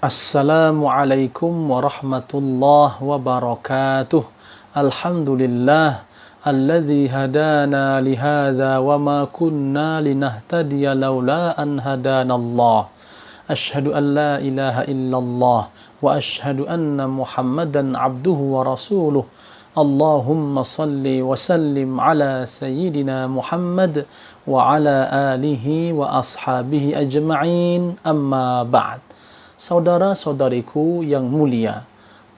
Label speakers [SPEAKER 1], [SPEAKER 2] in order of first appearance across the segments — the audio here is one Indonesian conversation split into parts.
[SPEAKER 1] Assalamualaikum warahmatullahi wabarakatuh. Alhamdulillah alladzi hadana lihadza wa ma kunna linahtadiya laula an hadanallah. Asyhadu an la ilaha illallah wa asyhadu anna Muhammadan abduhu wa rasuluh. Allahumma salli wa sallim ala sayyidina Muhammad wa ala alihi wa ashabihi ajma'in, amma ba'd. Saudara-saudariku yang mulia,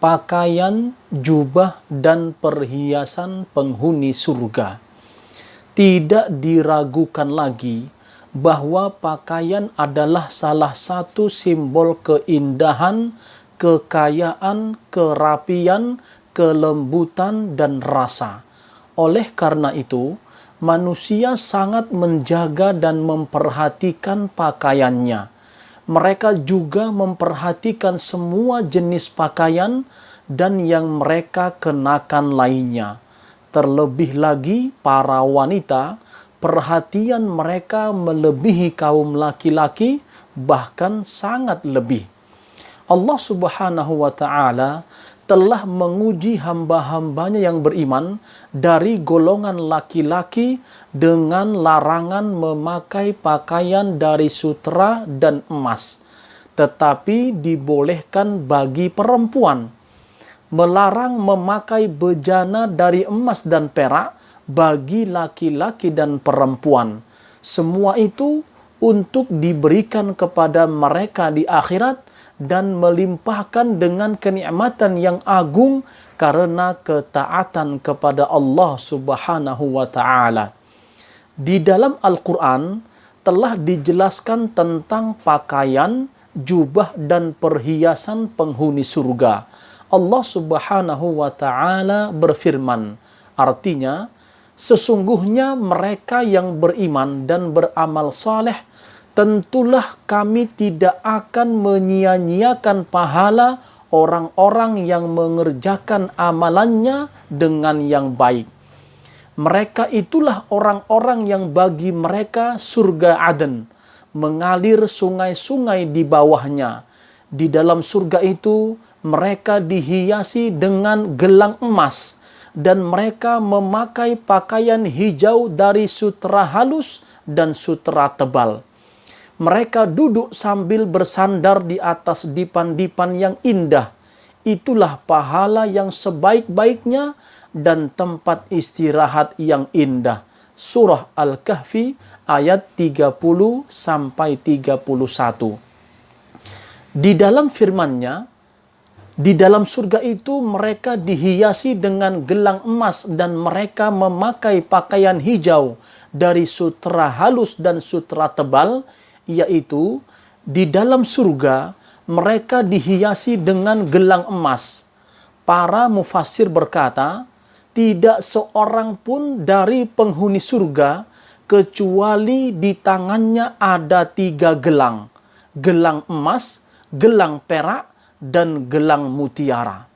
[SPEAKER 1] pakaian, jubah, dan perhiasan penghuni surga. Tidak diragukan lagi bahwa pakaian adalah salah satu simbol keindahan, kekayaan, kerapian, kelembutan, dan rasa. Oleh karena itu, manusia sangat menjaga dan memperhatikan pakaiannya. Mereka juga memperhatikan semua jenis pakaian dan yang mereka kenakan lainnya. Terlebih lagi para wanita, perhatian mereka melebihi kaum laki-laki, bahkan sangat lebih. Allah Subhanahu wa ta'ala telah menguji hamba-hambanya yang beriman dari golongan laki-laki dengan larangan memakai pakaian dari sutra dan emas, tetapi dibolehkan bagi perempuan. Melarang memakai bejana dari emas dan perak bagi laki-laki dan perempuan. Semua itu untuk diberikan kepada mereka di akhirat dan melimpahkan dengan kenikmatan yang agung karena ketaatan kepada Allah Subhanahu wa ta'ala. Di dalam Al-Quran telah dijelaskan tentang pakaian, jubah, dan perhiasan penghuni surga. Allah Subhanahu wa ta'ala berfirman, artinya, sesungguhnya mereka yang beriman dan beramal saleh, tentulah kami tidak akan menyia-nyiakan pahala orang-orang yang mengerjakan amalannya dengan yang baik. Mereka itulah orang-orang yang bagi mereka surga Aden, mengalir sungai-sungai di bawahnya. Di dalam surga itu mereka dihiasi dengan gelang emas, dan mereka memakai pakaian hijau dari sutra halus dan sutra tebal. Mereka duduk sambil bersandar di atas dipan-dipan yang indah. Itulah pahala yang sebaik-baiknya dan tempat istirahat yang indah. Surah Al-Kahfi ayat 30 sampai 31. Di dalam firman-Nya, di dalam surga itu mereka dihiasi dengan gelang emas dan mereka memakai pakaian hijau dari sutra halus dan sutra tebal, yaitu di dalam surga mereka dihiasi dengan gelang emas. Para mufassir berkata, tidak seorang pun dari penghuni surga kecuali di tangannya ada 3 gelang. Gelang emas, gelang perak, dan gelang mutiara.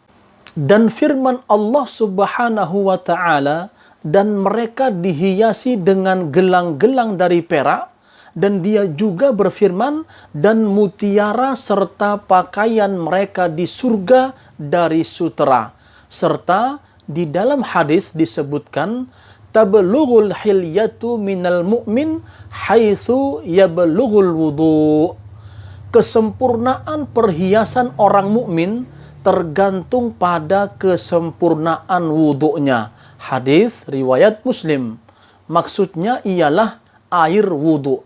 [SPEAKER 1] Dan firman Allah Subhanahu wa ta'ala, dan mereka dihiasi dengan gelang-gelang dari perak, dan dia juga berfirman, dan mutiara serta pakaian mereka di surga dari sutra. Serta di dalam hadis disebutkan, tablughul hilyatu minal mu'min haitsu yablughul wudu'. Kesempurnaan perhiasan orang mukmin tergantung pada kesempurnaan wudunya. Hadis riwayat Muslim. Maksudnya ialah air wudu.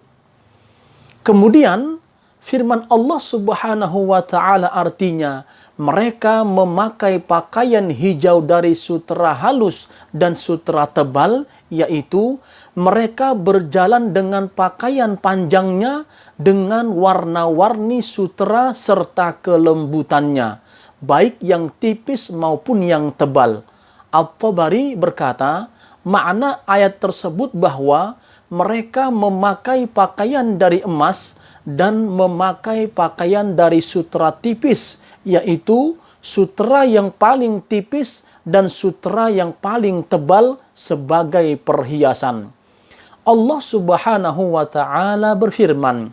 [SPEAKER 1] Kemudian firman Allah Subhanahu wa ta'ala artinya, mereka memakai pakaian hijau dari sutra halus dan sutra tebal, yaitu mereka berjalan dengan pakaian panjangnya dengan warna-warni sutra serta kelembutannya, baik yang tipis maupun yang tebal. At-Tabari berkata, makna ayat tersebut bahwa mereka memakai pakaian dari emas dan memakai pakaian dari sutra tipis, yaitu sutra yang paling tipis dan sutra yang paling tebal sebagai perhiasan. Allah Subhanahu wa ta'ala berfirman,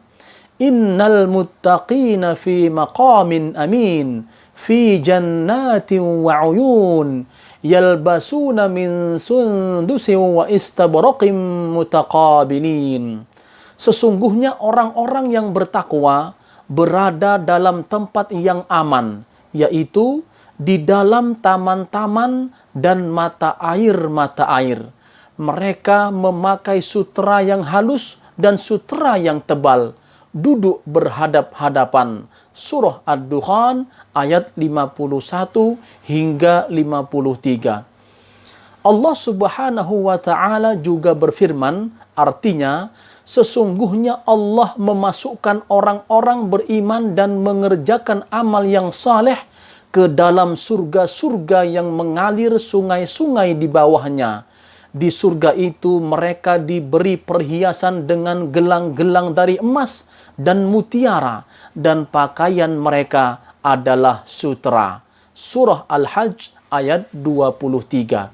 [SPEAKER 1] Innal muttaqina fi maqamin amin, fi jannatin wa uyun, yalbasuna min sundusin wa istabraqim mutaqabilin. Sesungguhnya orang-orang yang bertakwa berada dalam tempat yang aman, yaitu di dalam taman-taman dan mata air. Mereka memakai sutera yang halus dan sutera yang tebal, duduk berhadap-hadapan. Surah Ad-Dukhan ayat 51 hingga 53. Allah Subhanahu wa Ta'ala juga berfirman, artinya sesungguhnya Allah memasukkan orang-orang beriman dan mengerjakan amal yang saleh ke dalam surga-surga yang mengalir sungai-sungai di bawahnya. Di surga itu mereka diberi perhiasan dengan gelang-gelang dari emas dan mutiara, dan pakaian mereka adalah sutera. Surah Al-Hajj ayat 23.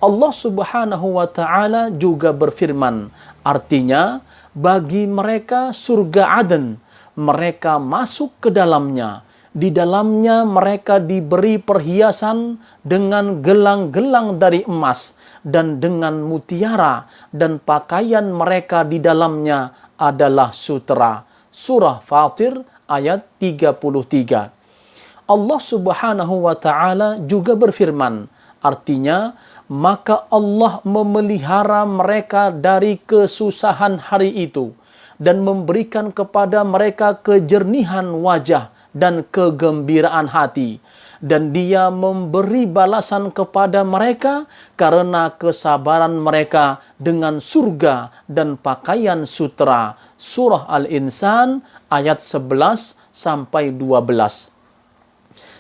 [SPEAKER 1] Allah Subhanahu wa Ta'ala juga berfirman, artinya bagi mereka surga Aden, mereka masuk ke dalamnya. Di dalamnya mereka diberi perhiasan dengan gelang-gelang dari emas dan dengan mutiara, dan pakaian mereka di dalamnya adalah sutera. Surah Fatir ayat 33. Allah Subhanahu wa Ta'ala juga berfirman, artinya maka Allah memelihara mereka dari kesusahan hari itu dan memberikan kepada mereka kejernihan wajah dan kegembiraan hati, dan Dia memberi balasan kepada mereka karena kesabaran mereka dengan surga dan pakaian sutera. Surah Al-Insan ayat 11 sampai 12.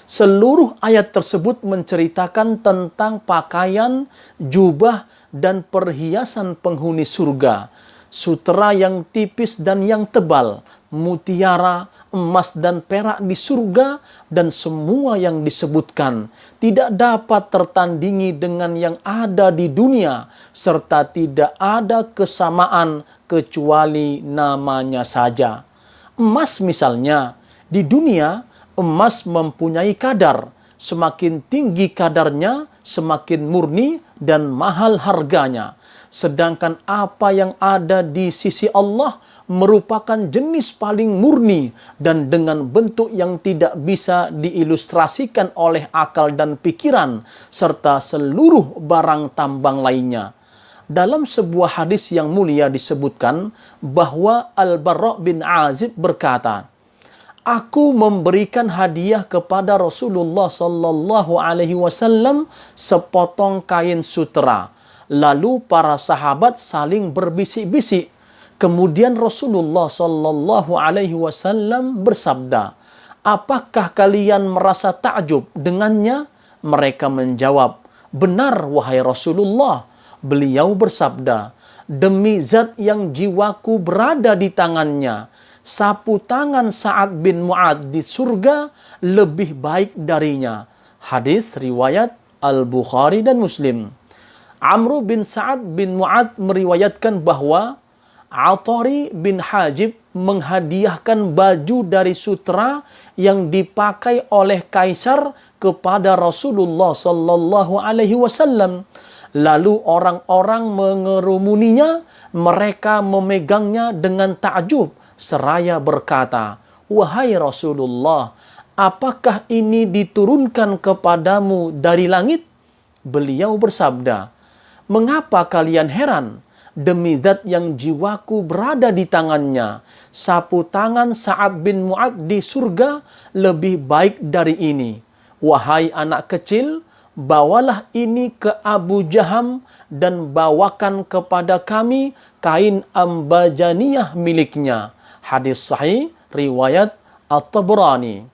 [SPEAKER 1] Seluruh ayat tersebut menceritakan tentang pakaian, jubah, dan perhiasan penghuni surga. Sutera yang tipis dan yang tebal, mutiara, emas dan perak di surga, dan semua yang disebutkan tidak dapat tertandingi dengan yang ada di dunia, serta tidak ada kesamaan kecuali namanya saja. Emas misalnya, di dunia emas mempunyai kadar, semakin tinggi kadarnya, semakin murni dan mahal harganya. Sedangkan apa yang ada di sisi Allah merupakan jenis paling murni dan dengan bentuk yang tidak bisa diilustrasikan oleh akal dan pikiran, serta seluruh barang tambang lainnya. Dalam sebuah hadis yang mulia disebutkan bahwa Al-Barra bin Azib berkata, aku memberikan hadiah kepada Rasulullah sallallahu alaihi wasallam sepotong kain sutera. Lalu para sahabat saling berbisik-bisik. Kemudian Rasulullah sallallahu alaihi wasallam bersabda, apakah kalian merasa takjub dengannya? Mereka menjawab, benar wahai Rasulullah. Beliau bersabda, demi zat yang jiwaku berada di tangannya, sapu tangan Sa'ad bin Mu'ad di surga lebih baik darinya. Hadis riwayat Al-Bukhari dan Muslim. Amr bin Sa'ad bin Mu'ad meriwayatkan bahwa Atari bin Hajib menghadiahkan baju dari sutera yang dipakai oleh kaisar kepada Rasulullah sallallahu alaihi wasallam. Lalu orang-orang mengerumuninya, mereka memegangnya dengan takjub seraya berkata, wahai Rasulullah, apakah ini diturunkan kepadamu dari langit? Beliau bersabda, mengapa kalian heran? Demi zat yang jiwaku berada di tangannya, sapu tangan Sa'ad bin Mu'ad di surga lebih baik dari ini. Wahai anak kecil, bawalah ini ke Abu Jaham dan bawakan kepada kami kain ambajaniyah miliknya. Hadis sahih riwayat At-Tabrani.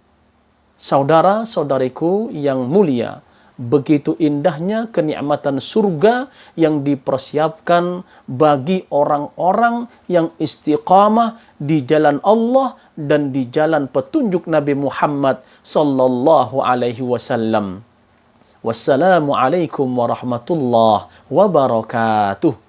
[SPEAKER 1] Saudara-saudariku yang mulia, begitu indahnya kenikmatan surga yang dipersiapkan bagi orang-orang yang istiqamah di jalan Allah dan di jalan petunjuk Nabi Muhammad sallallahu alaihi wasallam. Wassalamualaikum warahmatullahi wabarakatuh.